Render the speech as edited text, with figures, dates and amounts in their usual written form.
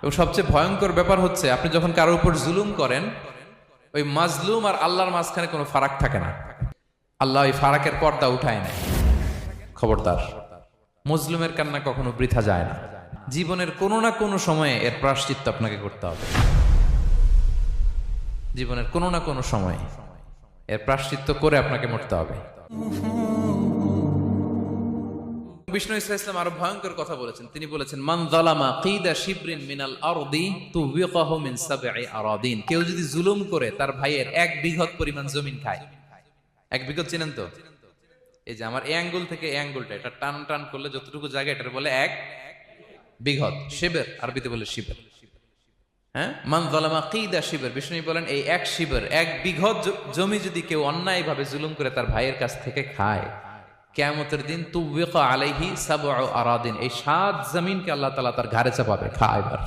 এবং সবচেয়ে ভয়ঙ্কর ব্যাপার হচ্ছে আপনি যখন কারোর উপর জুলুম করেন, ওই মাজলুম আর আল্লাহর মাঝখানে কোনো ফারাক থাকে না। আল্লাহ ওই ফারাকের পর্দা উঠায় নেয়। খবরদার, মজলুমের কান্না কখনো বৃথা যায় না। জীবনের কোনো না কোনো সময়ে এর প্রায়শ্চিত্ত আপনাকে করতে হবে। জীবনের কোনো না কোনো সময়ে এর প্রায়শ্চিত্ত করে আপনাকে মরতে হবে। বিষ্ণু ইসলাম আরো ভয়ঙ্কর কথা বলেছেন। তিনি বলেছেন, মান যালামা কিদা শিবরিন মিনাল আরদি তুবিকাহু মিন সাবঈ আরাদিন। কেউ যদি জুলুম করে তার ভাইয়ের 1 বিঘত পরিমাণ জমিন খায়। 1 বিঘত চিনেন তো? এই যে আমার এই আঙ্গুল থেকে এই আঙ্গুলটা, এটা টান টান করলে যতটুকু জায়গা, এটার বলে 1 বিঘত। শিবের আরবিতে বলে শিবের। হ্যাঁ, মান যালামা কিদা শিবর। বিষ্ণু বলেন, এই 1 শিবর, 1 বিঘত জমি যদি কেউ অন্যায়ভাবে জুলুম করে তার ভাইয়ের কাছ থেকে খায়, কিয়ামতের দিন তুবিকা আলাইহি সাবউ আরাদিন, এই 7 জমিনকে আল্লাহ তাআলা তার ঘাড়ে চাপাবে, খা এবার।